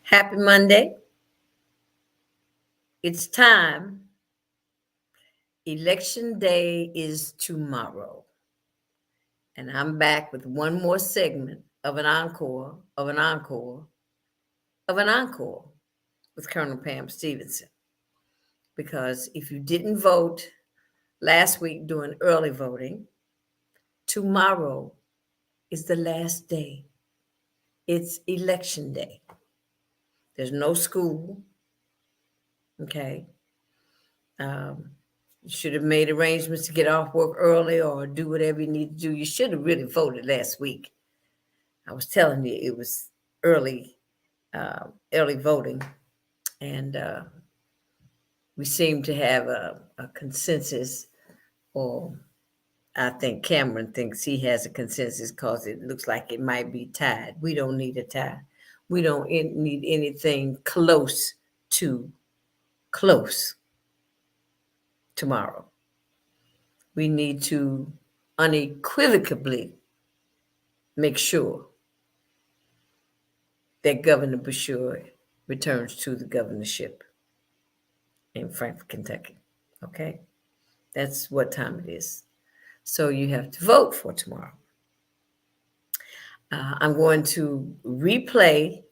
Happy Monday. It's time. Election day is tomorrow. And I'm back with one more segment of an encore, of an encore, of an encore with Colonel Pam Stevenson. Because if you didn't vote last week during early voting, tomorrow is the last day. It's election day. There's no school. Okay. You should have made arrangements to get off work early or do whatever you need to do. You should have really voted last week. I was telling you it was early voting, and we seem to have a consensus, or I think Cameron thinks he has a consensus because it looks like it might be tied. We don't need a tie. We don't need anything close tomorrow. We need to unequivocally make sure that Governor Beshear returns to the governorship in Frankfort, Kentucky. Okay? That's what time it is. So you have to vote for tomorrow. I'm going to replay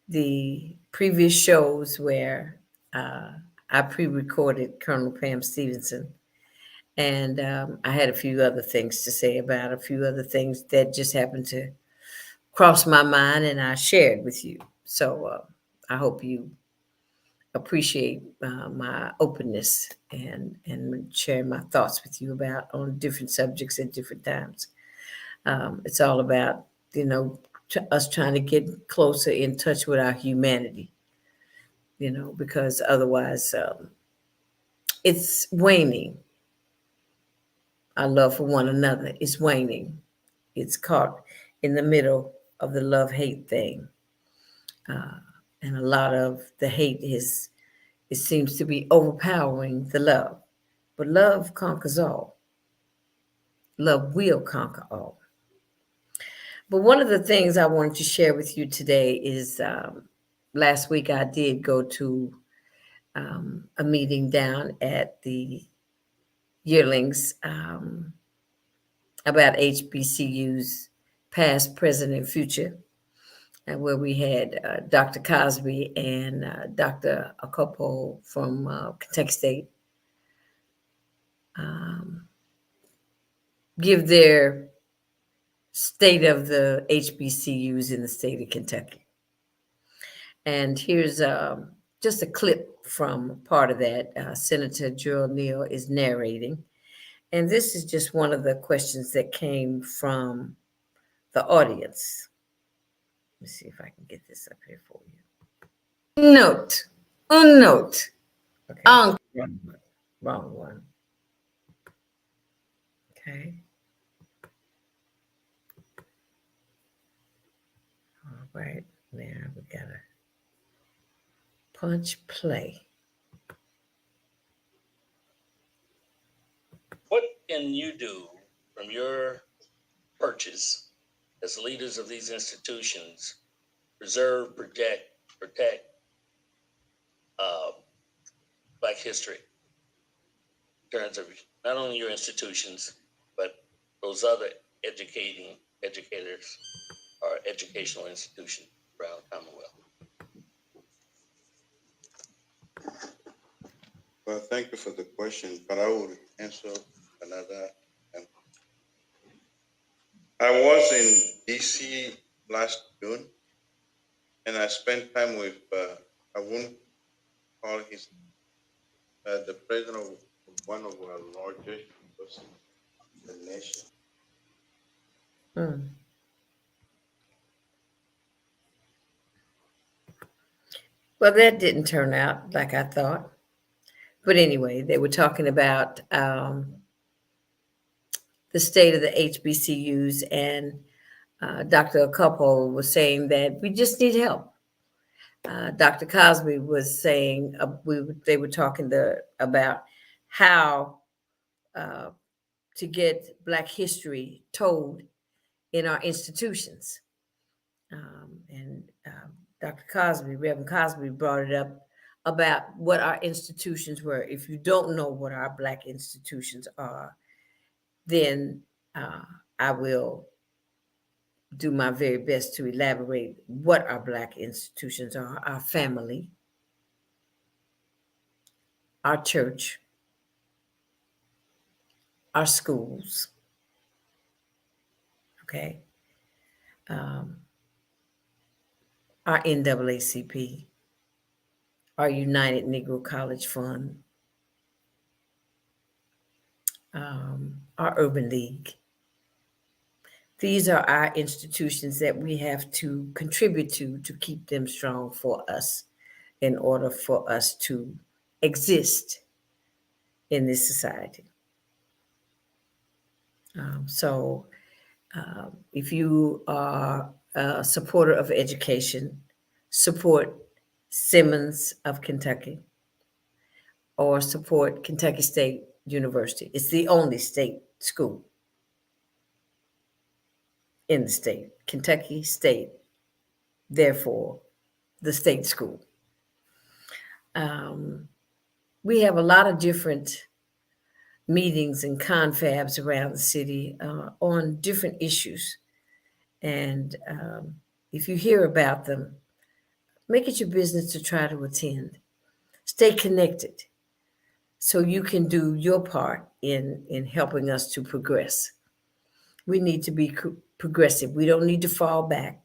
the previous shows where I pre-recorded Colonel Pam Stevenson. And I had a few other things to say about a few other things that just happened to cross my mind, and I shared with you. So I hope you appreciate my openness and sharing my thoughts with you about on different subjects at different times. It's all about, us trying to get closer in touch with our humanity, because otherwise it's waning. Our love for one another is waning. It's caught in the middle of the love-hate thing. And a lot of the hate it seems to be overpowering the love. But love conquers all. Love will conquer all. But one of the things I wanted to share with you today is last week I did go to a meeting down at the Yearlings about HBCUs, past, present, and future, and where we had Dr. Cosby and Dr. Akopo from Kentucky State give their state of the HBCUs in the state of Kentucky. And here's just a clip from part of that. Senator Gerald Neal is narrating. And this is just one of the questions that came from the audience. Let me see if I can get this up here for you. Note. Okay. Wrong one. Okay. All right. Now we gotta punch play. What can you do from your perches as leaders of these institutions, preserve, protect Black history in terms of not only your institutions, but those other educators or educational institutions around Commonwealth? Well, thank you for the question, but I will answer another. I was in DC last June, and I spent time with, I won't call his, the president of one of our largest universities in the nation. Mm. Well, that didn't turn out like I thought. But anyway, they were talking about the state of the HBCUs, and Dr. Couple was saying that we just need help. Dr. Cosby was saying they were talking about how uh, to get Black history told in our institutions. And Dr. Cosby, Reverend Cosby, brought it up about what our institutions were. If you don't know what our Black institutions are, then uh, I will do my very best to elaborate what our Black institutions are: our family, our church, our schools, okay, um, our NAACP, our United Negro College Fund, our Urban League. These are our institutions that we have to contribute to keep them strong for us in order for us to exist in this society. So, if you are a supporter of education, support Simmons of Kentucky or support Kentucky State University. It's the only state school in the state, Kentucky State, therefore, the state school. Um, we have a lot of different meetings and confabs around the city on different issues. And if you hear about them, make it your business to try to attend. Stay connected so you can do your part in helping us to progress. We need to be progressive. We don't need to fall back.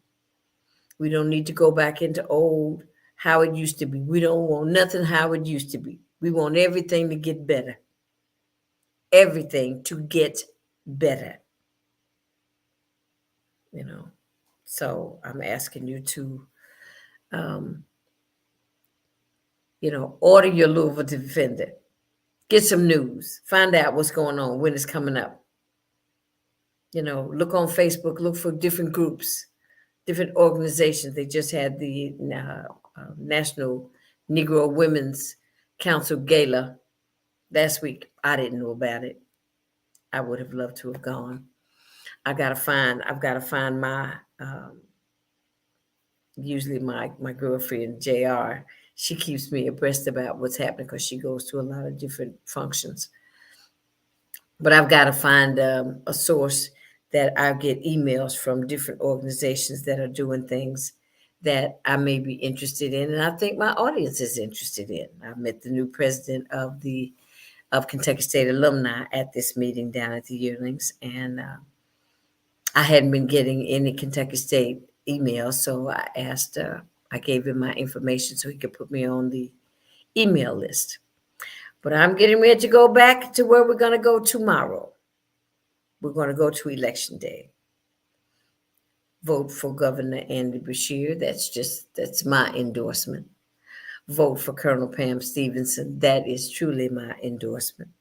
We don't need to go back into old how it used to be. We don't want nothing how it used to be. We want everything to get better. Everything to get better. You know. So I'm asking you to, um, order your Louisville Defender. Get some news. Find out what's going on, when it's coming up. Look on Facebook. Look for different groups, different organizations. They just had the National Negro Women's Council Gala last week. I didn't know about it. I would have loved to have gone. I've got to find my usually my girlfriend JR. She keeps me abreast about what's happening because she goes to a lot of different functions. But I've got to find a source that I get emails from different organizations that are doing things that I may be interested in, and I think my audience is interested in. I met the new president of Kentucky State alumni at this meeting down at the Yearlings, and I hadn't been getting any Kentucky State emails, so I asked. I gave him my information so he could put me on the email list. But I'm getting ready to go back to where we're going to go tomorrow. We're going to go to Election Day. Vote for Governor Andy Beshear. That's my endorsement. Vote for Colonel Pam Stevenson. That is truly my endorsement.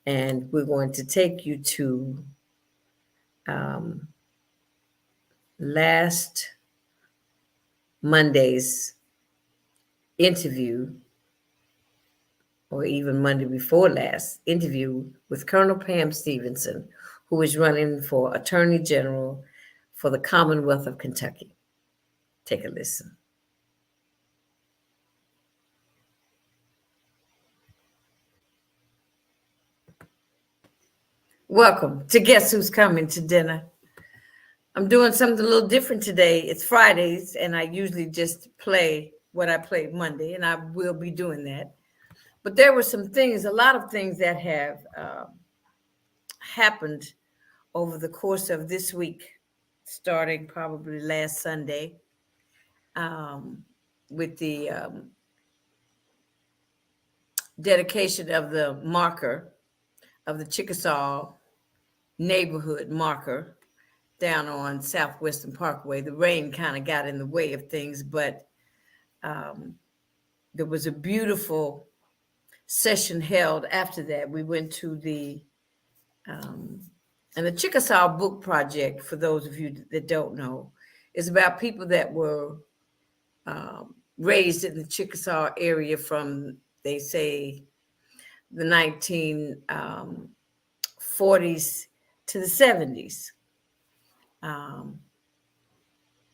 And we're going to take you to last Monday's interview, or even Monday before last, interview with Colonel Pam Stevenson, who is running for Attorney General for the Commonwealth of Kentucky. Take a listen. Welcome to Guess Who's Coming to Dinner. I'm doing something a little different today. It's Fridays, and I usually just play what I played Monday, and I will be doing that. But there were a lot of things that have happened over the course of this week, starting probably last Sunday, with the dedication of the marker of the Chickasaw neighborhood marker down on Southwestern Parkway. The rain kind of got in the way of things, but there was a beautiful session held after that. We went to and the Chickasaw Book Project, for those of you that don't know, is about people that were raised in the Chickasaw area from, they say, the 1940s to the 70s.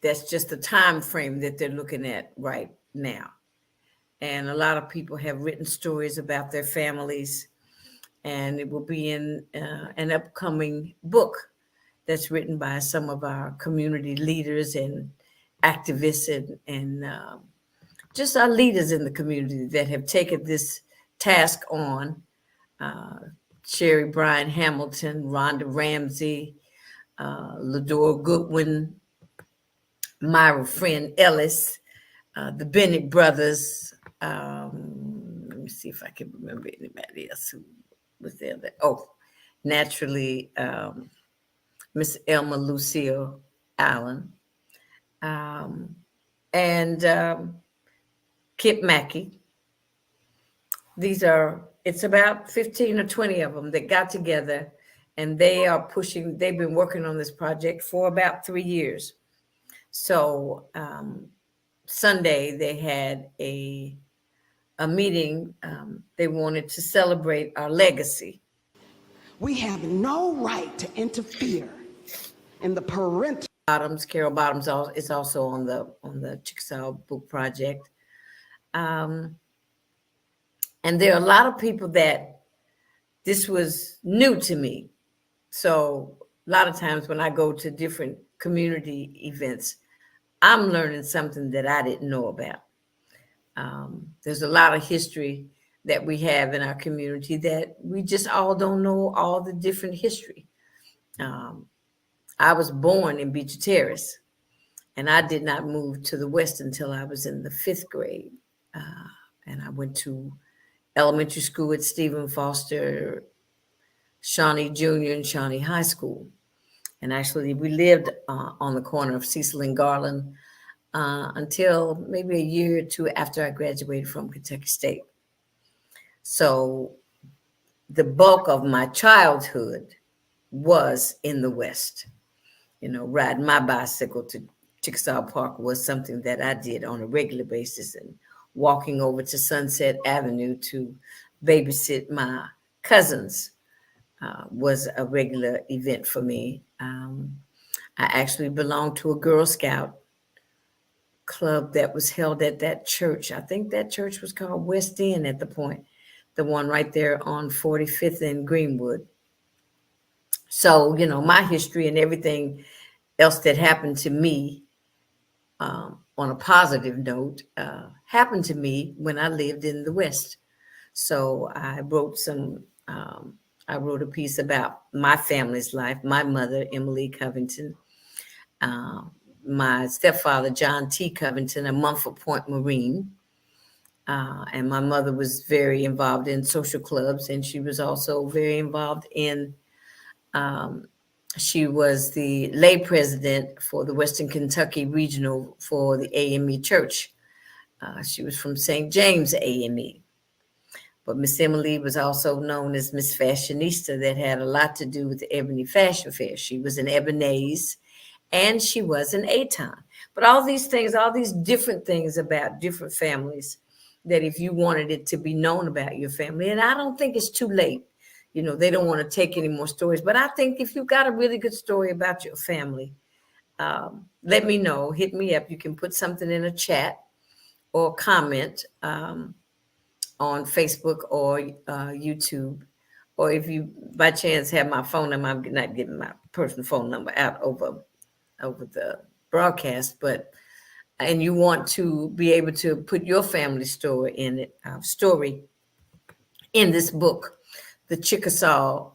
That's just the time frame that they're looking at right now. And a lot of people have written stories about their families, and it will be in an upcoming book that's written by some of our community leaders and activists and just our leaders in the community that have taken this task on. Sherry Bryan Hamilton, Rhonda Ramsey, Lador Goodwin, Myra Friend Ellis, the Bennett brothers. Let me see if I can remember anybody else who was there. Naturally, Miss Elma Lucille Allen, and Kip Mackey. It's about 15 or 20 of them that got together, and they've been working on this project for about 3 years. So Sunday they had a meeting. They wanted to celebrate our legacy. We have no right to interfere in the parental. Carol Bottoms is also on the Chickasaw Book Project. And there are a lot of people that this was new to me. So a lot of times when I go to different community events, I'm learning something that I didn't know about. There's a lot of history that we have in our community that we just all don't know all the different history. I was born in Beecher Terrace, and I did not move to the West until I was in the 5th grade. And I went to elementary school at Stephen Foster, Shawnee Junior and Shawnee High School. And actually, we lived on the corner of Cecil and Garland until maybe a year or two after I graduated from Kentucky State. So the bulk of my childhood was in the West. You know, riding my bicycle to Chickasaw Park was something that I did on a regular basis, and walking over to Sunset Avenue to babysit my cousins was a regular event for me. I actually belonged to a Girl Scout club that was held at that church. I think that church was called West End at the point, the one right there on 45th and Greenwood. So, you know, my history and everything else that happened to me on a positive note happened to me when I lived in the West. So I wrote a piece about my family's life, my mother, Emily Covington, my stepfather, John T. Covington, a Mumford Point Marine. And my mother was very involved in social clubs, and she was also very involved in, she was the lay president for the Western Kentucky Regional for the AME Church. She was from St. James AME. But Miss Emily was also known as Miss Fashionista. That had a lot to do with the Ebony Fashion Fair. She was an Ebonese, and she was an Aton. But all these things, all these different things about different families, that if you wanted it to be known about your family, and I don't think it's too late. You know, they don't want to take any more stories. But I think if you've got a really good story about your family, let me know. Hit me up. You can put something in a chat or comment on Facebook or YouTube. Or if you, by chance, have my phone number, I'm not getting my personal phone number out over the broadcast, and you want to be able to put your family story in it, story in this book, the Chickasaw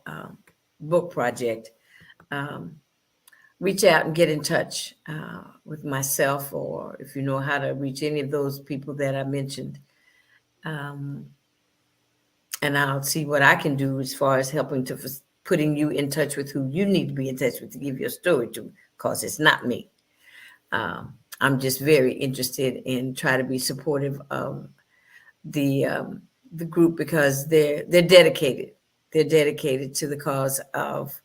Book Project, reach out and get in touch with myself, or if you know how to reach any of those people that I mentioned. And I'll see what I can do as far as helping to putting you in touch with who you need to be in touch with to give your story to, because it's not me. I'm just very interested in trying to be supportive of the group because they're dedicated. They're dedicated to the cause of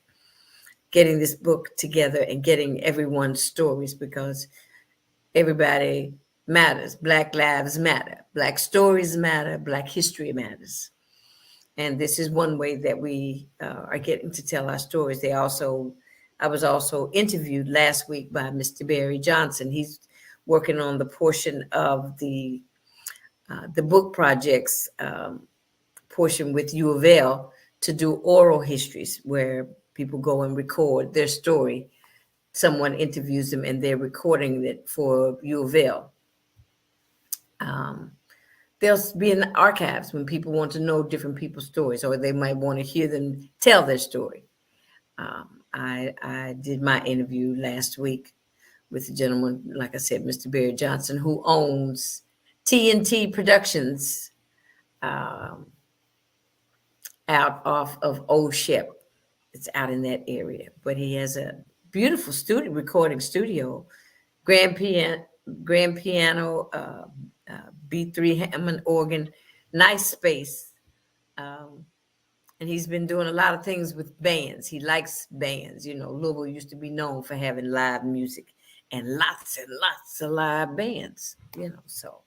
getting this book together and getting everyone's stories, because everybody matters. Black lives matter. Black stories matter. Black history matters. And this is one way that we are getting to tell our stories. I was also interviewed last week by Mr. Barry Johnson. He's working on the portion of the book projects portion with U of L to do oral histories where people go and record their story. Someone interviews them and they're recording it for U of L. There'll be in the archives when people want to know different people's stories, or they might want to hear them tell their story. I did my interview last week with a gentleman, like I said, Mr. Barry Johnson, who owns TNT Productions out off of Old Ship. It's out in that area, but he has a beautiful recording studio, grand piano, B3 Hammond organ, nice space. And he's been doing a lot of things with bands. He likes bands. Louisville used to be known for having live music and lots of live bands, so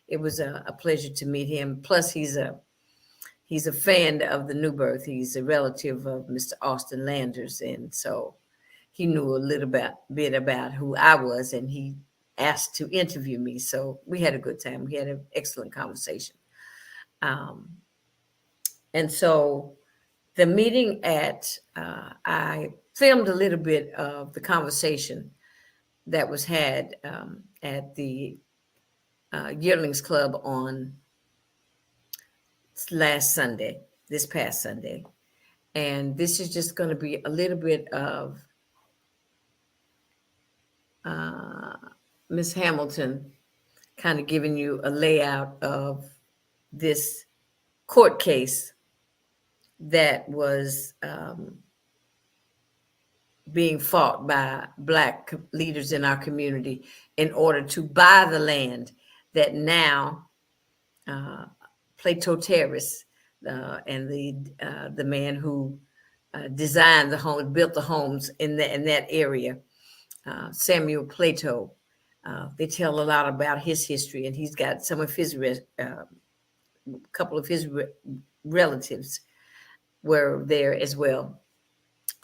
it was a pleasure to meet him. Plus, he's a fan of the New Birth. He's a relative of Mr. Austin Landers. And so he knew a little bit about who I was, and he asked to interview me. So we had a good time. We had an excellent conversation. And so the meeting I filmed a little bit of the conversation that was had at the Yearlings Club on this past Sunday. And this is just going to be a little bit of Miss Hamilton kind of giving you a layout of this court case that was being fought by Black leaders in our community in order to buy the land that now Plato Terrace and the man who designed the home, built the homes in that area, Samuel Plato. They tell a lot about his history, and he's got some of his couple of his relatives were there as well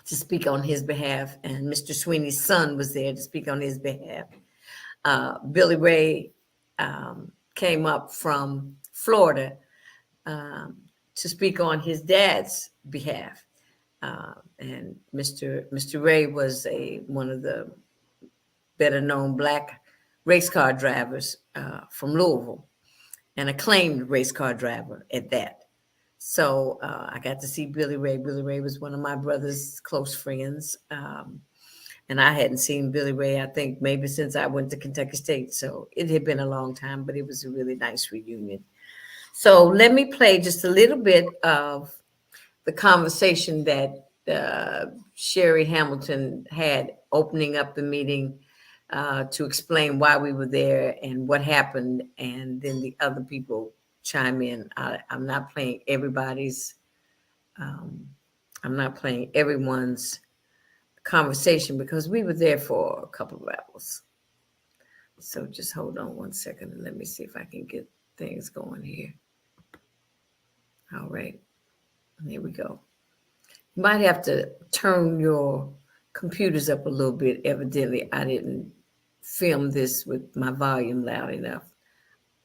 to speak on his behalf, and Mr. Sweeney's son was there to speak on his behalf. Billy Ray came up from Florida to speak on his dad's behalf, and Mr. Ray was one of the better known Black race car drivers from Louisville, an acclaimed race car driver at that. So I got to see Billy Ray. Billy Ray was one of my brother's close friends. And I hadn't seen Billy Ray, I think, maybe since I went to Kentucky State. So it had been a long time, but it was a really nice reunion. So let me play just a little bit of the conversation that Sherry Hamilton had opening up the meeting to explain why we were there and what happened. And then the other people chime in. I'm not playing everybody's, I'm not playing everyone's conversation because we were there for a couple of hours. So just hold on one second and let me see if I can get things going here. All right, here we go. You might have to turn your computers up a little bit. Evidently, I didn't film this with my volume loud enough.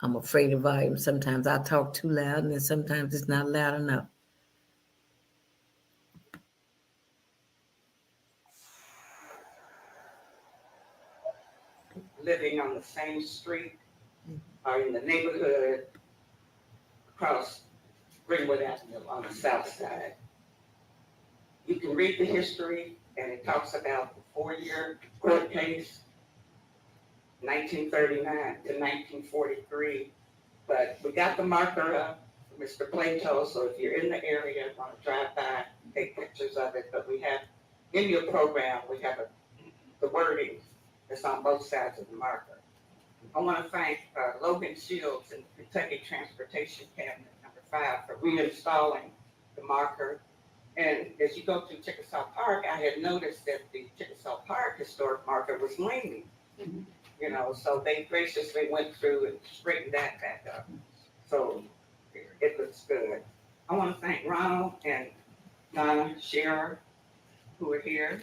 I'm afraid of volume. Sometimes I talk too loud and then sometimes it's not loud enough. Living on the same street or in the neighborhood across Greenwood Avenue on the south side. You can read the history, and it talks about the 4-year court case, 1939 to 1943. But we got the marker up, Mr. Plato, so if you're in the area, want to drive by, take pictures of it, but we have, in your program, we have the wording that's on both sides of the marker. I want to thank Logan Shields and Kentucky Transportation Cabinet number 5 for reinstalling the marker. And as you go through Chickasaw Park, I had noticed that the Chickasaw Park historic marker was leaning, you know, so they graciously went through and straightened that back up. So it looks good. I want to thank Ronald and Donna Shearer, who are here,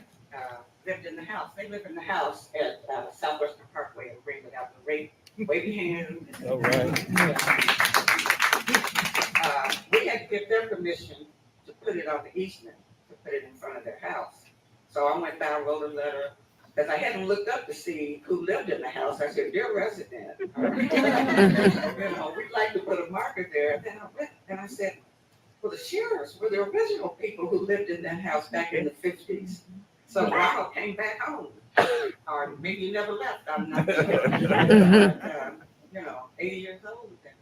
lived in the house. They live in the house at Southwestern Parkway in Greenwood Avenue. Wave your hand. All right. We had to get their permission to put it on the easement, to put it in front of their house. So I went down, wrote a letter, because I hadn't looked up to see who lived in the house. I said, dear resident, you know, we'd like to put a marker there. And then I went and I said, well, the Shearers were the original people who lived in that house back in the 50s. So Ronald came back home, or maybe he never left, I'm not sure. But, you know, 80 years old and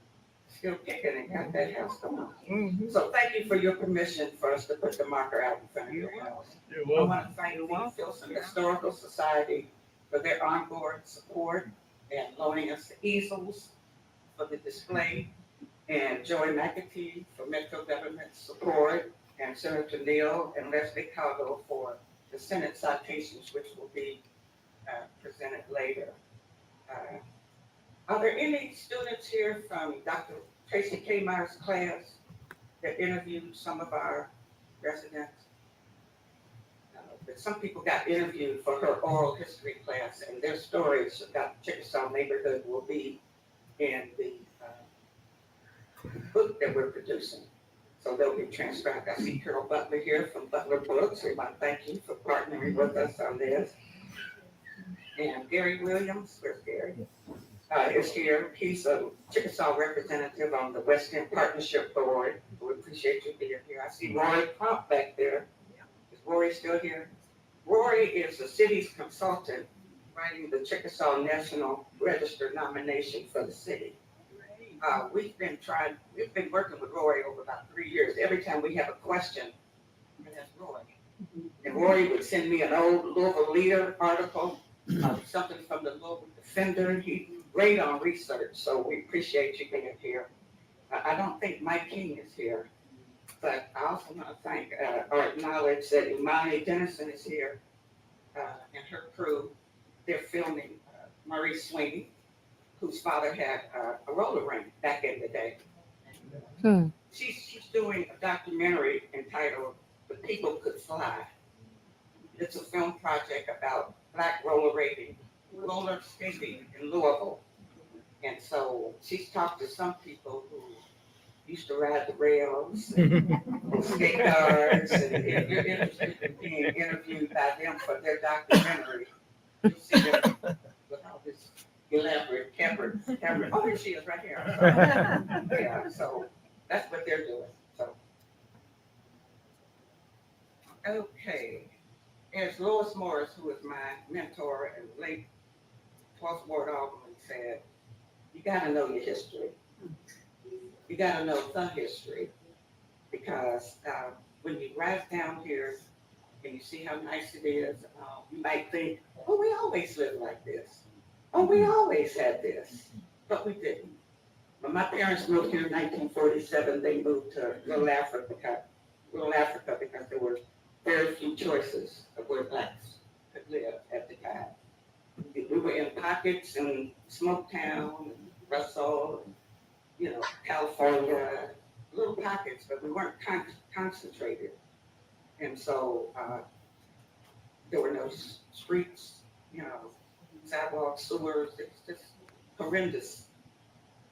still kicking and got that house going. So thank you for your permission for us to put the marker out in front of your house. I want to thank the Filson Historical Society for their onboard support and loaning us the easels for the display, and Joy McAtee for Metro Government support, and Senator Neal and Leslie Cotto for the Senate citations, which will be presented later. Are there any students here from Dr. Tracy K. Meyer's class that interviewed some of our residents? But some people got interviewed for her oral history class, and their stories about the Chickasaw neighborhood will be in the book that we're producing. So they'll be transcribed. I see Carol Butler here from Butler Books. We want to thank you for partnering with us on this. And Gary Williams, where's Gary? Is here. He's a Chickasaw representative on the West End Partnership Board. We appreciate you being here. I see Rory Crump back there. Is Rory still here? Rory is the city's consultant writing the Chickasaw National Register nomination for the city. We've been working with Rory over about 3 years. Every time we have a question, we ask Rory. And Rory would send me an old Louisville Leader article, something from the Louisville Defender. He's great on research, so we appreciate you being here. I don't think Mike King is here, but I also want to thank or acknowledge that Imani Dennison is here and her crew. They're filming Marie Sweeney, whose father had a roller rink back in the day. She's doing a documentary entitled The People Could Fly. It's a film project about Black roller skating in Louisville. And so she's talked to some people who used to ride the rails and skate cars. And if you're interested in being interviewed by them for their documentary, you'll see them with all this elaborate camera. Oh, here she is right here. Yeah, so that's what they're doing. So, okay. As Lois Morris, who is my mentor and late 12th Ward Alderman, said, you got to know your history. You got to know the history, because when you drive down here and you see how nice it is, you might think, oh, we always lived like this. Oh, we always had this, but we didn't. When my parents moved here in 1947, they moved to Little Africa because there were very few choices of where blacks could live at the time. We were in pockets in Smoketown, and Russell, and, California, little pockets, but we weren't concentrated. And so there were no streets, sidewalks, sewers. It's just horrendous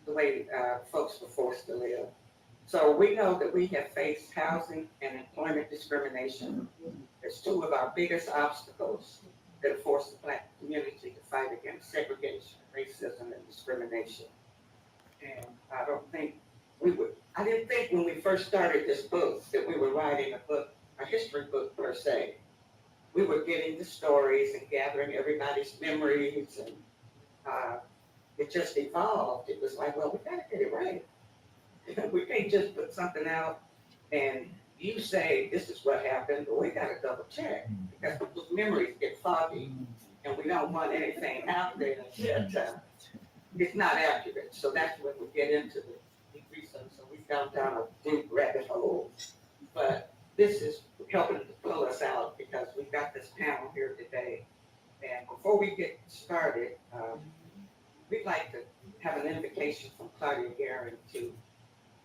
the way folks were forced to live. So we know that we have faced housing and employment discrimination as two of our biggest obstacles that have forced the Black community to fight against segregation, racism, and discrimination. And I didn't think when we first started this book that we were writing a history book per se. We were getting the stories and gathering everybody's memories, and it just evolved. It was like, well, we gotta get it right. We can't just put something out and you say, this is what happened, but we gotta double check. Because people's memories get foggy and we don't want anything out there that it's not accurate. So that's when we get into the deep research. So we fell down a deep rabbit hole. But this is helping to pull us out because we've got this panel here today. And before we get started, we'd like to have an invitation from Claudia Guerin to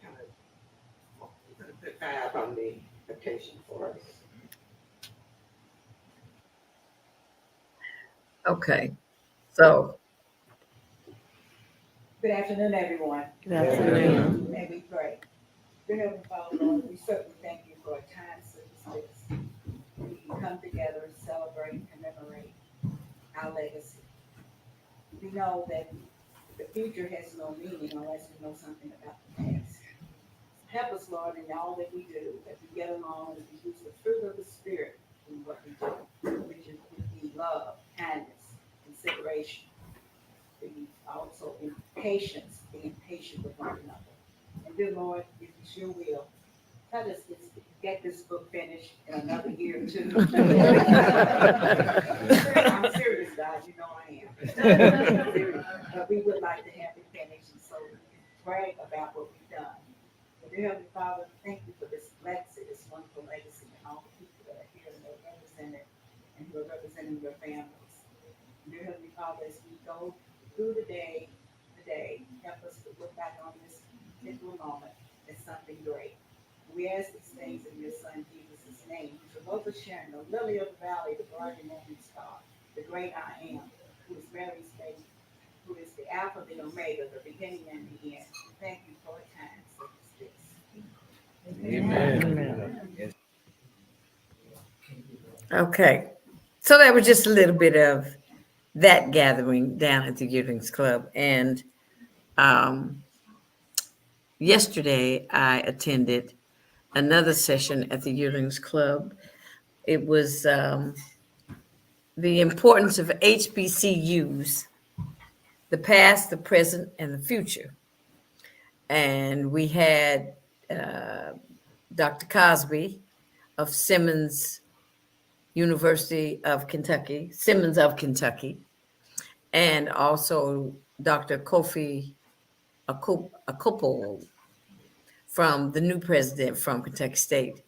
kind of put a good vibe on the invitation for us. Okay, so. Good afternoon, everyone. Good afternoon. May we pray. Dear Heavenly Father, Lord, we certainly thank you for a time such as this. We can come together and celebrate and commemorate our legacy. We know that the future has no meaning unless we know something about the past. Help us, Lord, in all that we do, that we get along and we use the fruit of the Spirit in what we do, which would be love, kindness, consideration. Be also in patience, being patient with one another. And dear Lord, if it's your will, let us get this book finished in another year or two. I'm serious, God, you know I am. Serious. But we would like to have it finished, and so we can brag about what we've done. But dear Heavenly Father, thank you for this legacy, this wonderful legacy, and all the people that are here and that are represented and who are representing their families. And dear Heavenly Father, as we go through the day, help us to look back on this particular moment as something great. We ask these things in your Son Jesus' name, who's the Rose of Sharon, the lily of the valley, the bright and morning star, the great I am, who is Mary's baby, who is the Alpha, the Omega, the beginning and the end. Thank you for a time such as this. Amen. Okay, so that was just a little bit of that gathering down at the Yearlings Club. And yesterday I attended another session at the Yearlings Club. It was the importance of HBCUs, the past, the present, and the future. And we had Dr. Cosby of Simmons University of Kentucky, Simmons of Kentucky, and also Dr. Kofi Akpo from the new president from Kentucky State.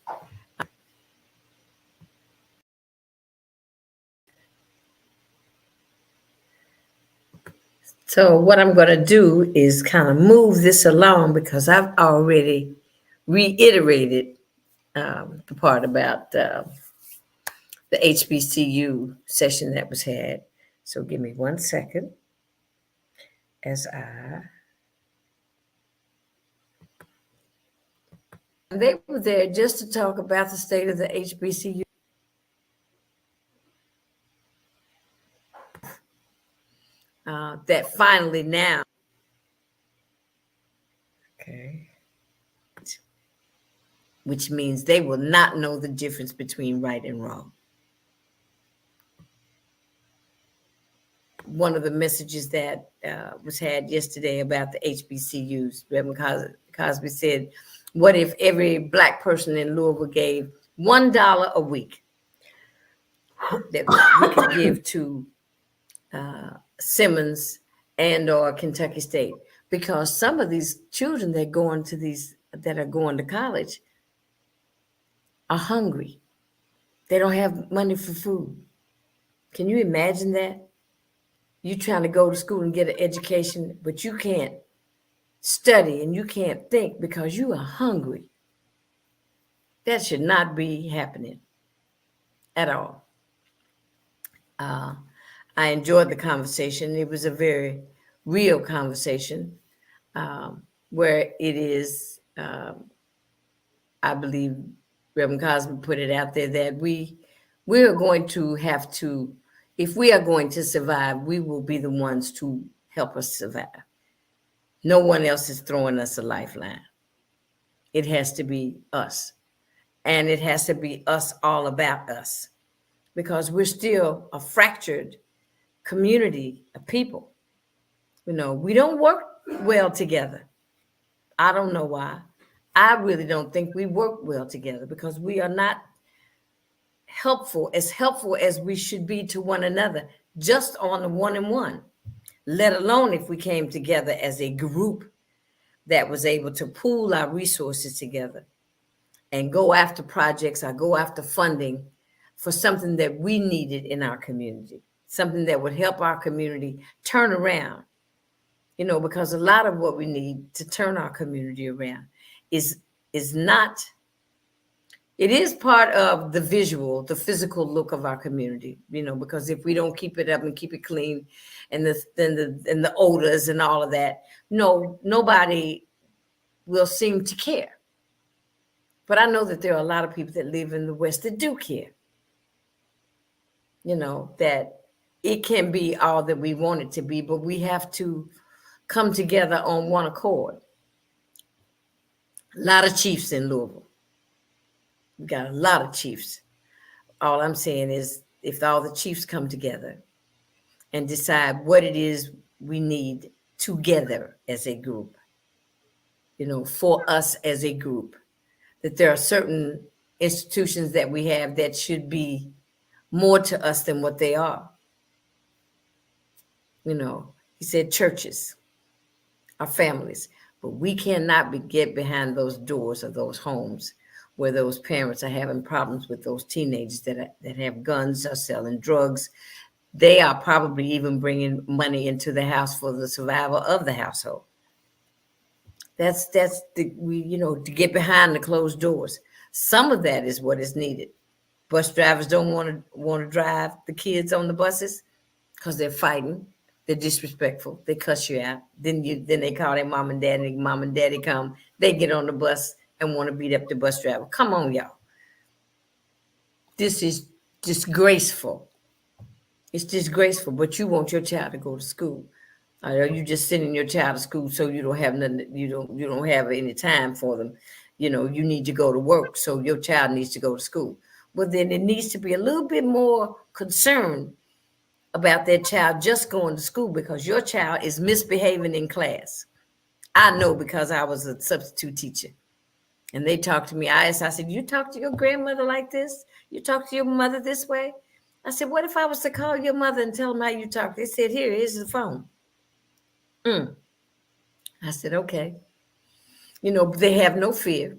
So what I'm going to do is kind of move this along because I've already reiterated the part about the HBCU session that was had. So give me 1 second as they were there just to talk about the state of the HBCU. That finally now, okay, which means they will not know the difference between right and wrong. One of the messages that was had yesterday about the HBCUs, Reverend Cosby said, what if every Black person in Louisville gave $1 a week that we could give to Simmons and or Kentucky State? Because some of these children that are going to college are hungry. They don't have money for food. Can you imagine that? You trying to go to school and get an education, but you can't study and you can't think because you are hungry. That should not be happening at all. I enjoyed the conversation. It was a very real conversation where it is, I believe Reverend Cosby put it out there that we are going to have to, if we are going to survive, we will be the ones to help us survive. No one else is throwing us a lifeline. It has to be us. And it has to be us all about us because we're still a fractured community of people. You know, we don't work well together. I don't know why. I really don't think we work well together because we are not helpful as we should be to one another, just on the one-on-one, let alone if we came together as a group that was able to pool our resources together and go after projects or go after funding for something that we needed in our community, something that would help our community turn around. Because a lot of what we need to turn our community around is not, it is part of the visual, the physical look of our community, because if we don't keep it up and keep it clean and the odors and all of that, nobody will seem to care. But I know that there are a lot of people that live in the West that do care, that it can be all that we want it to be, but we have to come together on one accord. A lot of chiefs in Louisville. We got a lot of chiefs. All I'm saying is if all the chiefs come together and decide what it is we need together as a group, for us as a group, that there are certain institutions that we have that should be more to us than what they are. He said churches, our families, but we cannot get behind those doors of those homes where those parents are having problems with those teenagers that have guns or selling drugs. They are probably even bringing money into the house for the survival of the household. That's to get behind the closed doors. Some of that is what is needed. Bus drivers don't want to drive the kids on the buses because they're fighting. They're disrespectful. They cuss you out. Then they call their mom and dad, and mom and daddy come. They get on the bus and want to beat up the bus driver. Come on, y'all. This is disgraceful. It's disgraceful, but you want your child to go to school. Or you just sending your child to school so you don't have nothing, you don't have any time for them. You need to go to work, so your child needs to go to school. Well, then it needs to be a little bit more concern about that child just going to school because your child is misbehaving in class. I know because I was a substitute teacher. And they talked to me. I said, you talk to your grandmother like this? You talk to your mother this way? I said, what if I was to call your mother and tell them how you talk? They said, here's the phone. I said, okay. They have no fear.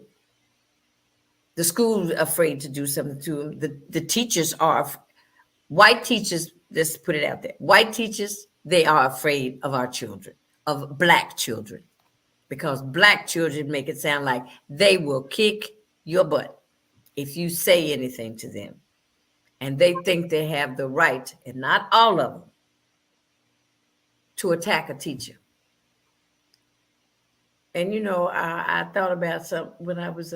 The school's afraid to do something to them. The teachers are, white teachers, let's put it out there. White teachers, they are afraid of our children, of Black children. Because Black children make it sound like they will kick your butt if you say anything to them. And they think they have the right, and not all of them, to attack a teacher. And, I thought about when I was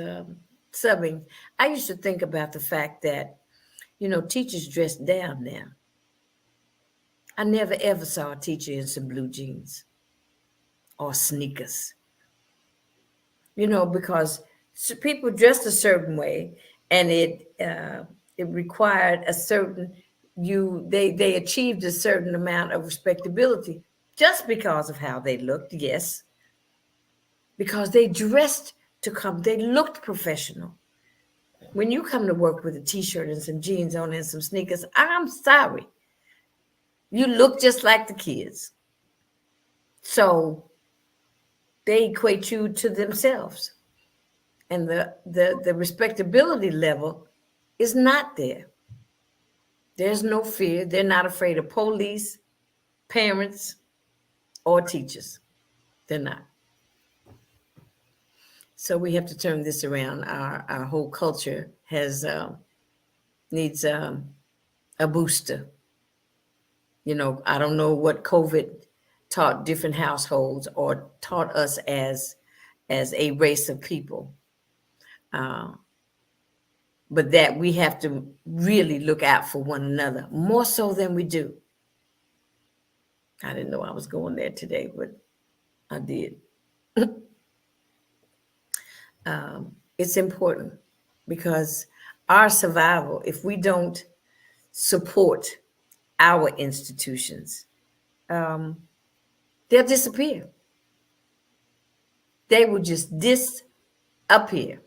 subbing, I used to think about the fact that, teachers dress down now. I never, ever saw a teacher in some blue jeans or sneakers. Because people dressed a certain way, and it required a certain they achieved a certain amount of respectability just because of how they looked. Yes, because they dressed they looked professional. When you come to work with a t-shirt and some jeans on and some sneakers, I'm sorry, you look just like the kids. So they equate you to themselves. And the respectability level is not there. There's no fear. They're not afraid of police, parents, or teachers. They're not. So we have to turn this around. Our whole culture needs a booster. I don't know what COVID taught different households or taught us as a race of people. But that we have to really look out for one another, more so than we do. I didn't know I was going there today, but I did. It's important because our survival, if we don't support our institutions, they'll disappear. they would just disappear.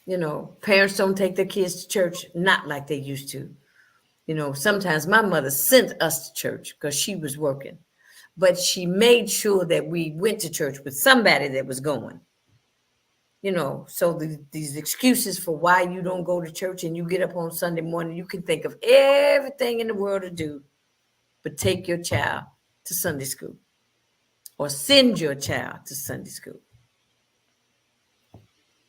You know, parents don't take their kids to church, not like they used to. You know, sometimes my mother sent us to church because she was working, but she made sure that we went to church with somebody that was going. You know, so these excuses for why you don't go to church and you get up on Sunday morning, you can think of everything in the world to do, but take your child to Sunday school or send your child to Sunday school.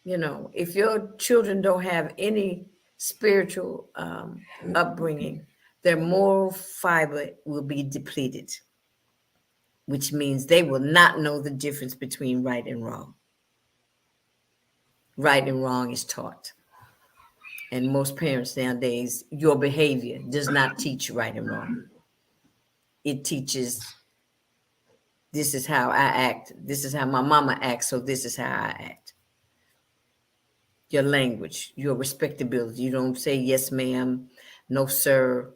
You know, if your children don't have any spiritual upbringing, their moral fiber will be depleted, which means they will not know the difference between right and wrong. Right and wrong is taught. And most parents nowadays, your behavior does not teach right and wrong. It teaches, this is how I act. This is how my mama acts, so this is how I act. Your language, your respectability. You don't say yes, ma'am, no, sir,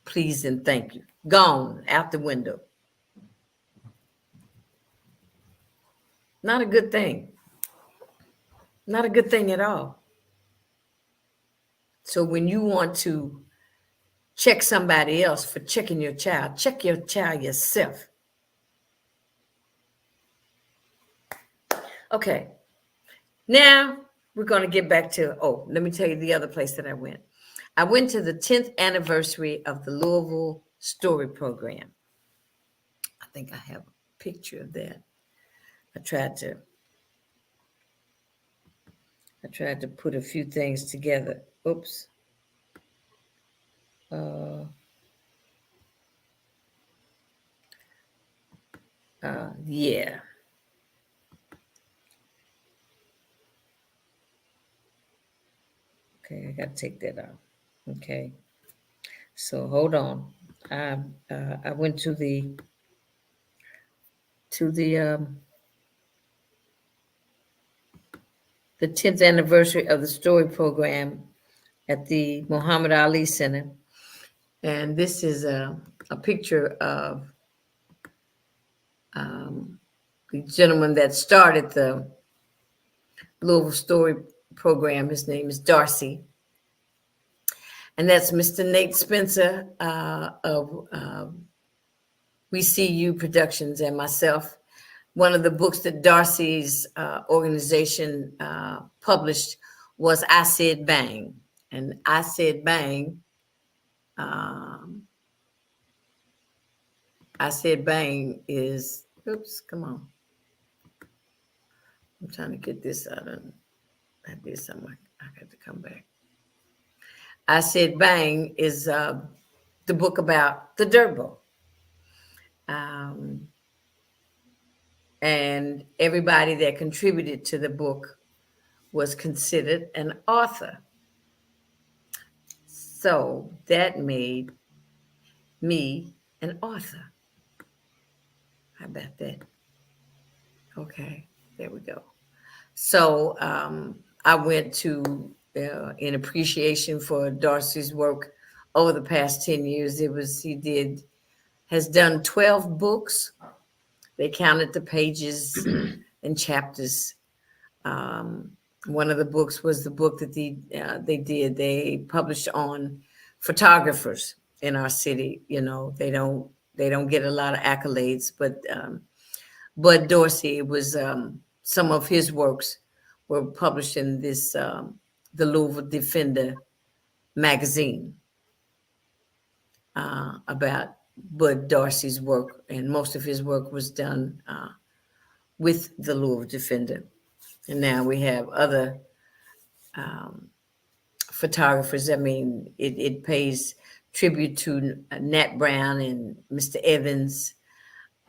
please, and thank you. Gone out the window. Not a good thing. Not a good thing at all. So when you want to check somebody else for checking your child, check your child yourself. Okay. Now we're going to get back to, let me tell you the other place that I went. I went to the 10th anniversary of the Louisville Story Program. I think I have a picture of that. I tried to put a few things together. Oops. Yeah. Okay, I got to take that out. Okay. So hold on. I went to the 10th anniversary of the story program at the Muhammad Ali Center. And this is a picture of the gentleman that started the Louisville Story Program. His name is Darcy. And that's Mr. Nate Spencer of We See You Productions and myself. One of the books that Darcy's organization published was I Said Bang. And I Said Bang, is, oops, come on. I'm trying to get this out of, I did something, I got to come back. I Said Bang is the book about the Dirt Bowl. And everybody that contributed to the book was considered an author. So that made me an author. How about that? Okay, there we go. So I went to, in appreciation for Darcy's work over the past 10 years, has done 12 books. They counted the pages and chapters. One of the books was the book that they published on photographers in our city. You know, they don't get a lot of accolades, but Dorsey, it was some of his works were published in this the Louisville Defender magazine about Bud Darcy's work, and most of his work was done with the Louisville Defender. And now we have other photographers. I mean, it pays tribute to Nat Brown and Mr. Evans.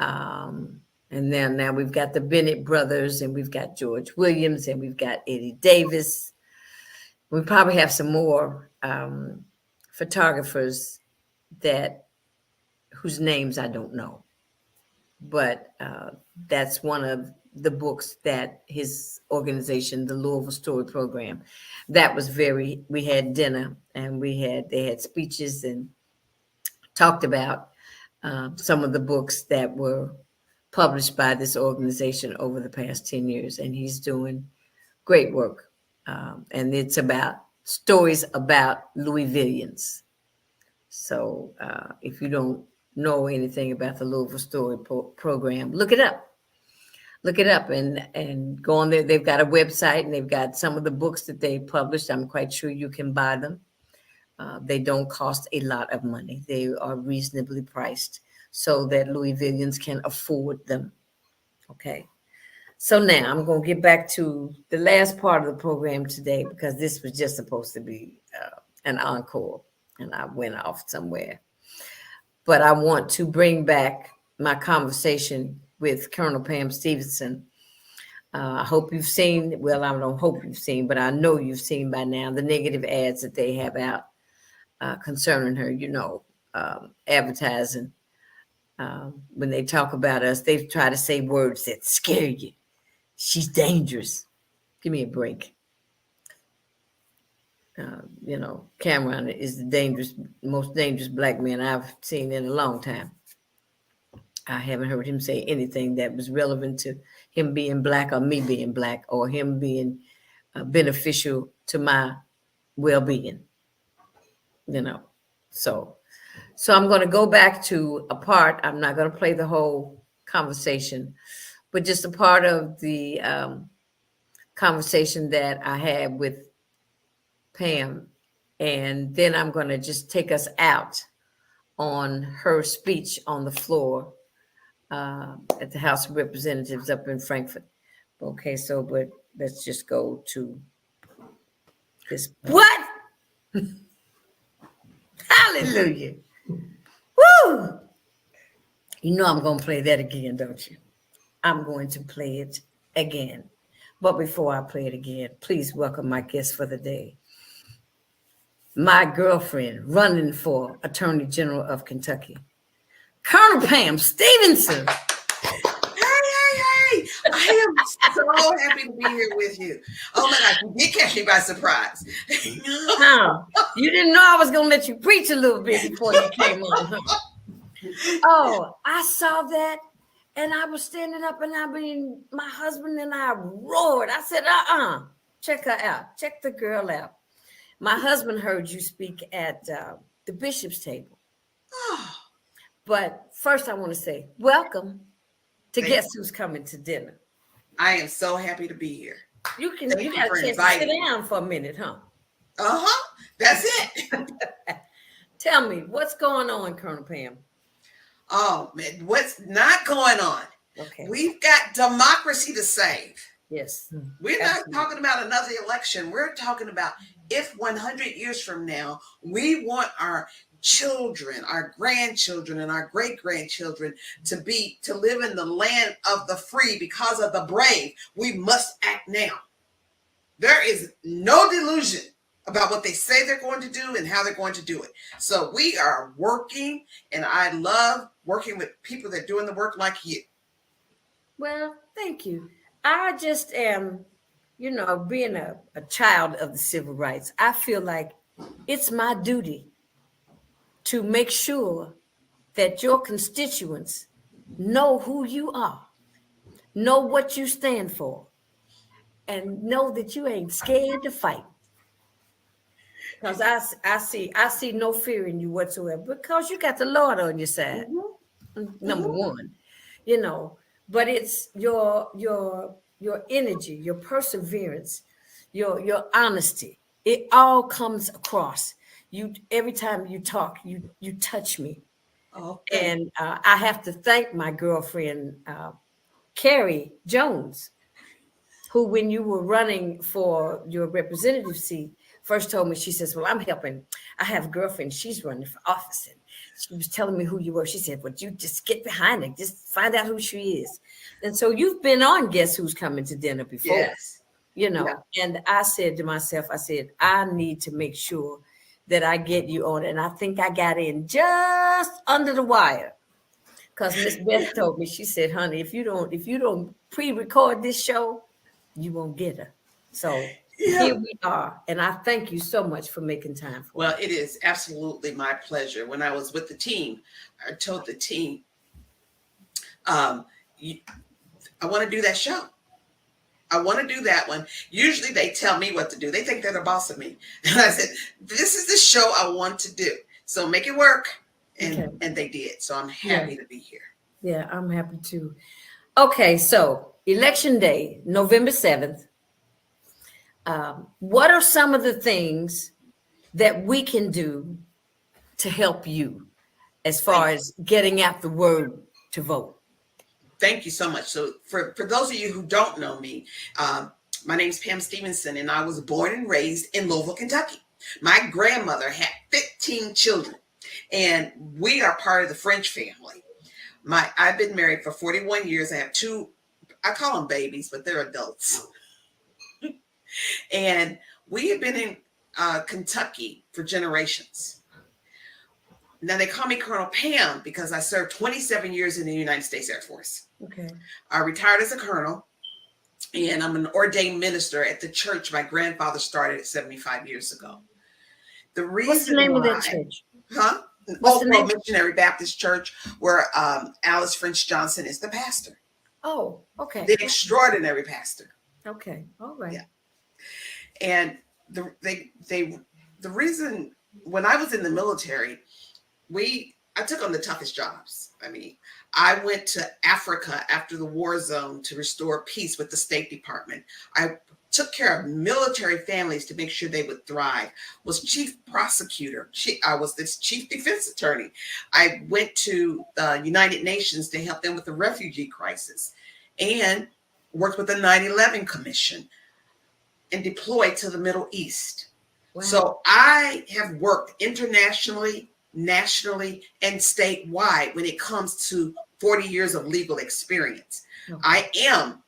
And then now we've got the Bennett brothers, and we've got George Williams, and we've got Eddie Davis. We probably have some more photographers whose names I don't know. But that's one of the books that his organization, the Louisville Story Program, that was we had dinner, and they had speeches and talked about some of the books that were published by this organization over the past 10 years, and he's doing great work. And it's about stories about Louisvillians. So if you don't know anything about the Louisville Story Program, look it up. Look it up and go on there. They've got a website and they've got some of the books that they published. I'm quite sure you can buy them. They don't cost a lot of money. They are reasonably priced so that Louisvillians can afford them. Okay. So now I'm going to get back to the last part of the program today, because this was just supposed to be an encore and I went off somewhere. But I want to bring back my conversation with Colonel Pam Stevenson. I hope you've seen, well, I don't hope you've seen, but I know you've seen by now the negative ads that they have out concerning her, advertising. When they talk about us, they try to say words that scare you. She's dangerous. Give me a break. Cameron is the most dangerous black man I've seen in a long time. I haven't heard him say anything that was relevant to him being black or me being black or him being beneficial to my well-being. So I'm going to go back to a part. I'm not going to play the whole conversation, but just a part of the conversation that I had with Pam. And then I'm going to just take us out on her speech on the floor at the House of Representatives up in Frankfurt. Okay, but let's just go to this. What? Hallelujah. Woo! I'm going to play that again, don't you? I'm going to play it again. But before I play it again, please welcome my guest for the day. My girlfriend running for Attorney General of Kentucky, Colonel Pam Stevenson. Hey. I am so happy to be here with you. Oh my gosh, you did catch me by surprise. You didn't know I was going to let you preach a little bit before you came on, huh? Oh, I saw that. And I was standing up and my husband and I roared. I said, check her out. Check the girl out. My husband heard you speak at the bishop's table. But first I want to say, welcome to Guess Who's Coming to Dinner. I am so happy to be here. You got a chance to sit down for a minute, huh? That's it. Tell me, what's going on, Colonel Pam? Oh, man, what's not going on? Okay. We've got democracy to save. Yes. We're not talking about another election. We're talking about if 100 years from now, we want our children, our grandchildren, and our great-grandchildren to live in the land of the free because of the brave, we must act now. There is no delusion about what they say they're going to do and how they're going to do it. So we are working, and I love working with people that are doing the work like you. Well, thank you. I just am, being a child of the civil rights, I feel like it's my duty to make sure that your constituents know who you are, know what you stand for, and know that you ain't scared to fight. Because I see no fear in you whatsoever, because you got the Lord on your side. Mm-hmm. Number one, but it's your energy, your perseverance, your honesty. It all comes across. You every time you talk, you touch me. Okay. And I have to thank my girlfriend, Carrie Jones, who, when you were running for your representative seat, first told me, she says, well, I'm helping. I have a girlfriend. She's running for office. And she was telling me who you were. She said, well, you just get behind her. Just find out who she is. And so you've been on Guess Who's Coming to Dinner before. Yes. And I said to myself, I need to make sure that I get you on. And I think I got in just under the wire. Because Miss Beth told me, she said, honey, if you don't pre-record this show, you won't get her. So here we are. And I thank you so much for making time for Well, it is absolutely my pleasure. When I was with the team, I told the team, I want to do that show. I want to do that one. Usually they tell me what to do. They think they're the boss of me. And I said, this is the show I want to do. So make it work. And they did. So I'm happy to be here. Yeah, I'm happy too. Okay, so Election Day, November 7th. What are some of the things that we can do to help you as far as getting out the word to vote? Thank you so much. So for those of you who don't know me, my name is Pam Stevenson, and I was born and raised in Louisville, Kentucky. My grandmother had 15 children, and we are part of the French family. I've been married for 41 years. I have two, I call them babies, but they're adults. And we have been in Kentucky for generations. Now they call me Colonel Pam because I served 27 years in the United States Air Force. Okay. I retired as a colonel, and I'm an ordained minister at the church my grandfather started 75 years ago. The reason What's the name of that church? Huh? What's the name? Missionary Baptist Church, where Alice French Johnson is the pastor. Oh, okay. The extraordinary pastor. Okay. All right. Yeah. And the reason, when I was in the military, I took on the toughest jobs. I mean, I went to Africa after the war zone to restore peace with the State Department. I took care of military families to make sure they would thrive. Was chief prosecutor. I was this chief defense attorney. I went to the United Nations to help them with the refugee crisis, and worked with the 9/11 Commission, and deployed to the Middle East. Wow. So I have worked internationally, nationally, and statewide when it comes to 40 years of legal experience. Okay. I am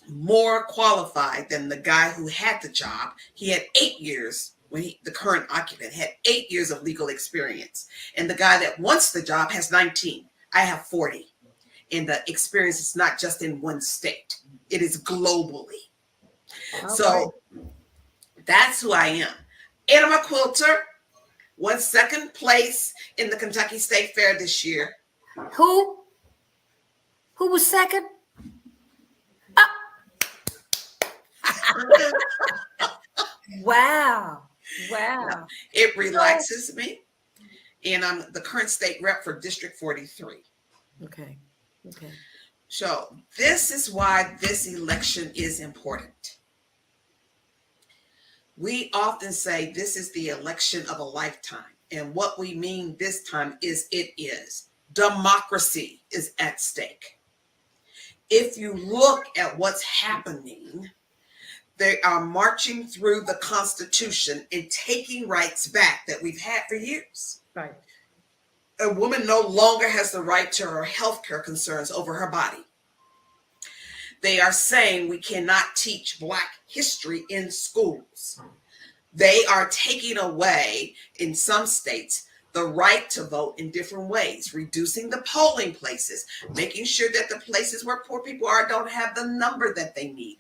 more qualified than the guy who had the job. He had 8 years the current occupant had 8 years of legal experience. And the guy that wants the job has 19. I have 40. And the experience is not just in one state. It is globally. Okay. So that's who I am. And I'm a quilter. Won second place in the Kentucky State Fair this year. Who was second? Wow. Wow. It relaxes me. And I'm the current state rep for District 43. Okay. Okay. So this is why this election is important. We often say this is the election of a lifetime. And what we mean this time is democracy is at stake. If you look at what's happening, they are marching through the Constitution and taking rights back that we've had for years. Right. A woman no longer has the right to her health care concerns over her body. They are saying we cannot teach Black history in schools. They are taking away, in some states, the right to vote in different ways, reducing the polling places, making sure that the places where poor people are don't have the number that they need.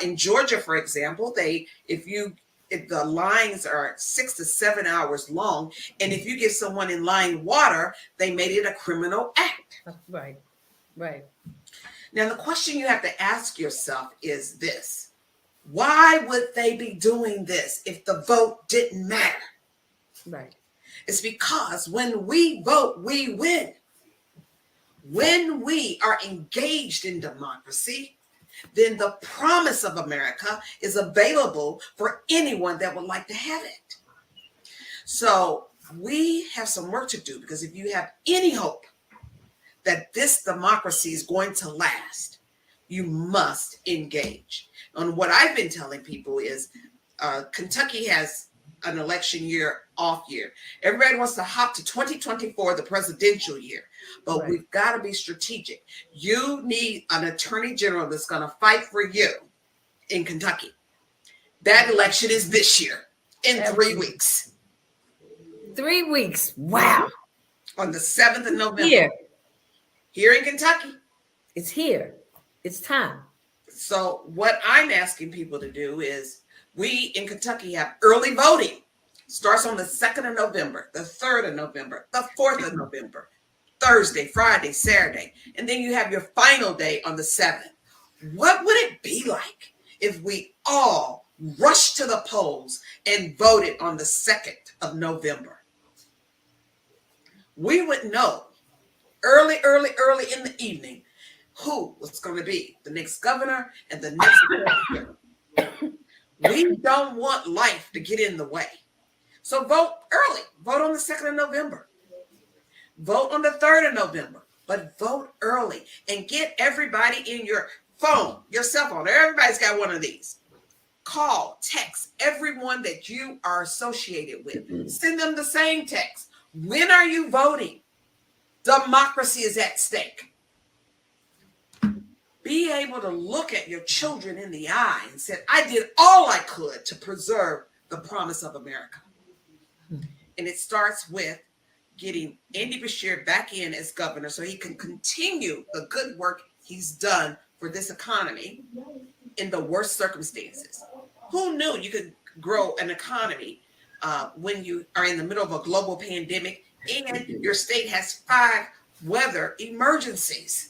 In Georgia, for example, if the lines are 6 to 7 hours long, and if you give someone in line water, they made it a criminal act. Right, right. Now, the question you have to ask yourself is this. Why would they be doing this if the vote didn't matter? Right. It's because when we vote, we win. When we are engaged in democracy, then the promise of America is available for anyone that would like to have it. So we have some work to do, because if you have any hope that this democracy is going to last, you must engage. And what I've been telling people is Kentucky has an election year off year. Everybody wants to hop to 2024, the presidential year, but We've got to be strategic. You need an attorney general that's going to fight for you in Kentucky. That election is this year in 3 weeks. 3 weeks. Wow. On the 7th of November. Here in Kentucky. It's here. It's time. So what I'm asking people to do is, we in Kentucky have early voting. Starts on the 2nd of November, the 3rd of November, the 4th of November. Thursday, Friday, Saturday, and then you have your final day on the 7th. What would it be like if we all rushed to the polls and voted on the 2nd of November? We would know early in the evening who was going to be the next governor and the next president. We don't want life to get in the way. So vote early. Vote on the 2nd of November. Vote on the 3rd of November. But vote early and get everybody in your phone, your cell phone. Everybody's got one of these. Call, text everyone that you are associated with. Send them the same text. When are you voting? Democracy is at stake. Be able to look at your children in the eye and say, I did all I could to preserve the promise of America. And it starts with getting Andy Beshear back in as governor so he can continue the good work he's done for this economy in the worst circumstances. Who knew you could grow an economy when you are in the middle of a global pandemic and your state has 5 weather emergencies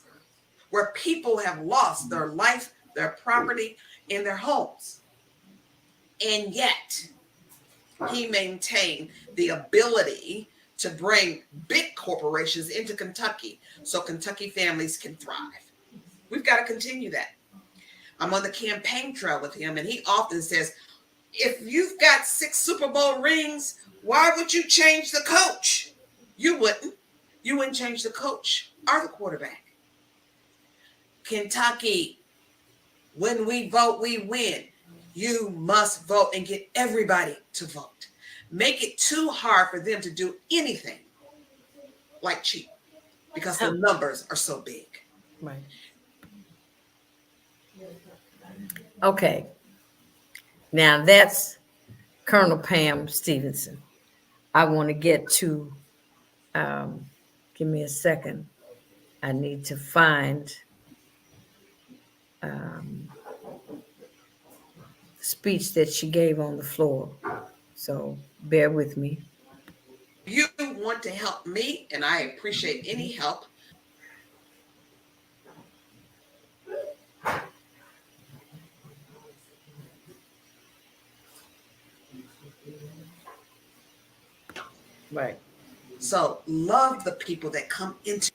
where people have lost their life, their property, and their homes? And yet, he maintained the ability to bring big corporations into Kentucky so Kentucky families can thrive. We've got to continue that. I'm on the campaign trail with him, and he often says, if you've got 6 Super Bowl rings, why would you change the coach? You wouldn't. You wouldn't change the coach or the quarterback. Kentucky, when we vote, we win. You must vote and get everybody to vote. Make it too hard for them to do anything like cheat because the numbers are so big. Right. Okay. Now that's Colonel Pam Stevenson. I want to get to, give me a second. I need to find speech that she gave on the floor. So bear with me. You want to help me, and I appreciate any help. Right. So love the people that come into.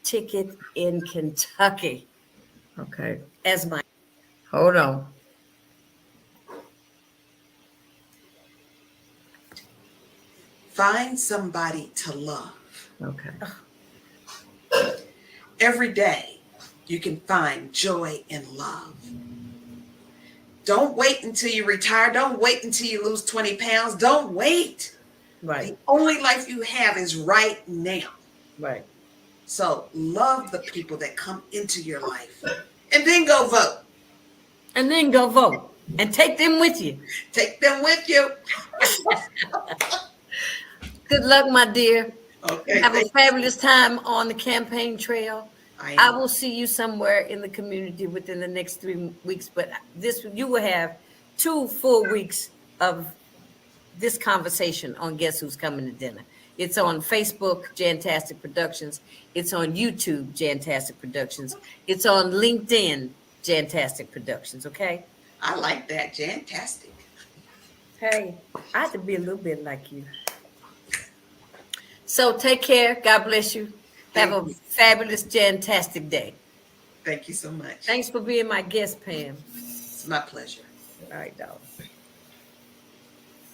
Ticket in Kentucky. Okay. As my, hold on. Find somebody to love. Okay. Every day, you can find joy and love. Don't wait until you retire. Don't wait until you lose 20 pounds. Don't wait. Right. The only life you have is right now. Right. So love the people that come into your life and then go vote. And then go vote and take them with you. Take them with you. Good luck, my dear. Okay. Have a fabulous time on the campaign trail. I will see you somewhere in the community within the next 3 weeks, but you will have 2 full weeks of this conversation on Guess Who's Coming to Dinner. It's on Facebook, Jantastic Productions. It's on YouTube, Jantastic Productions. It's on LinkedIn, Jantastic Productions, okay? I like that. Jantastic. Hey, I have to be a little bit like you. So take care. God bless you. Have a fabulous, Jantastic day. Thank you so much. Thanks for being my guest, Pam. It's my pleasure. All right, dog.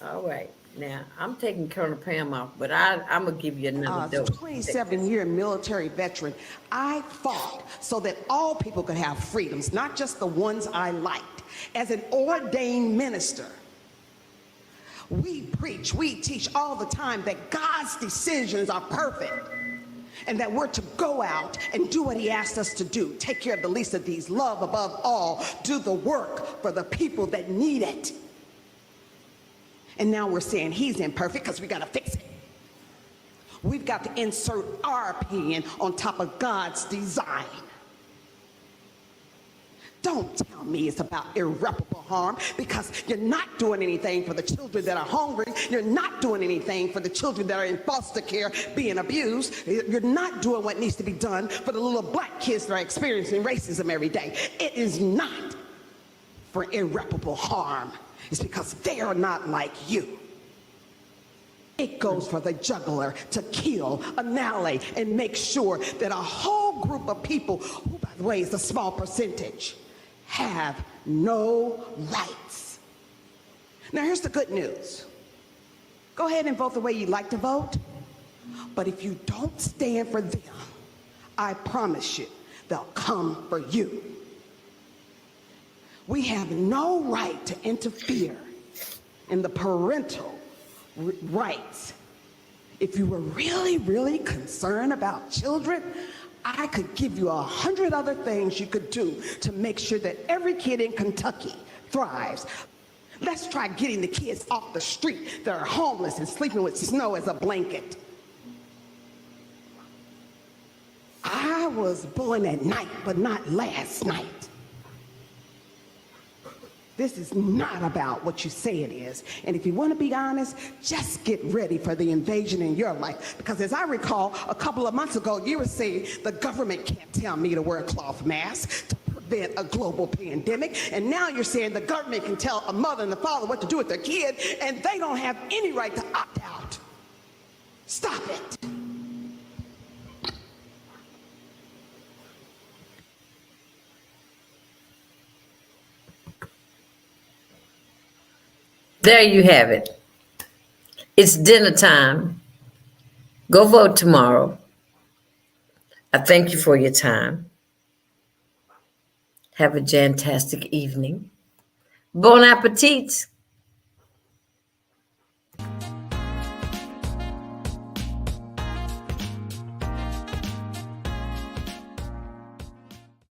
All right. Now, I'm taking Colonel Pam off, but I'm going to give you another As a dose. 27-year military veteran, I fought so that all people could have freedoms, not just the ones I liked. As an ordained minister, we preach, we teach all the time that God's decisions are perfect and that we're to go out and do what he asked us to do. Take care of the least of these, love above all, do the work for the people that need it. And now we're saying he's imperfect because we got to fix it. We've got to insert our opinion on top of God's design. Don't tell me it's about irreparable harm, because you're not doing anything for the children that are hungry. You're not doing anything for the children that are in foster care being abused. You're not doing what needs to be done for the little black kids that are experiencing racism every day. It is not for irreparable harm. It's because they are not like you. It goes for the juggler to kill, annihilate, and make sure that a whole group of people, who by the way is a small percentage, have no rights. Now here's the good news. Go ahead and vote the way you'd like to vote, but if you don't stand for them, I promise you, they'll come for you. We have no right to interfere in the parental rights. If you were really, really concerned about children, I could give you 100 other things you could do to make sure that every kid in Kentucky thrives. Let's try getting the kids off the street that are homeless and sleeping with snow as a blanket. I was born at night, but not last night. This is not about what you say it is. And if you want to be honest, just get ready for the invasion in your life. Because as I recall, a couple of months ago, you were saying the government can't tell me to wear a cloth mask to prevent a global pandemic. And now you're saying the government can tell a mother and a father what to do with their kid, and they don't have any right to opt out. Stop it. There you have it. It's dinner time. Go vote tomorrow. I thank you for your time. Have a fantastic evening. Bon appetit.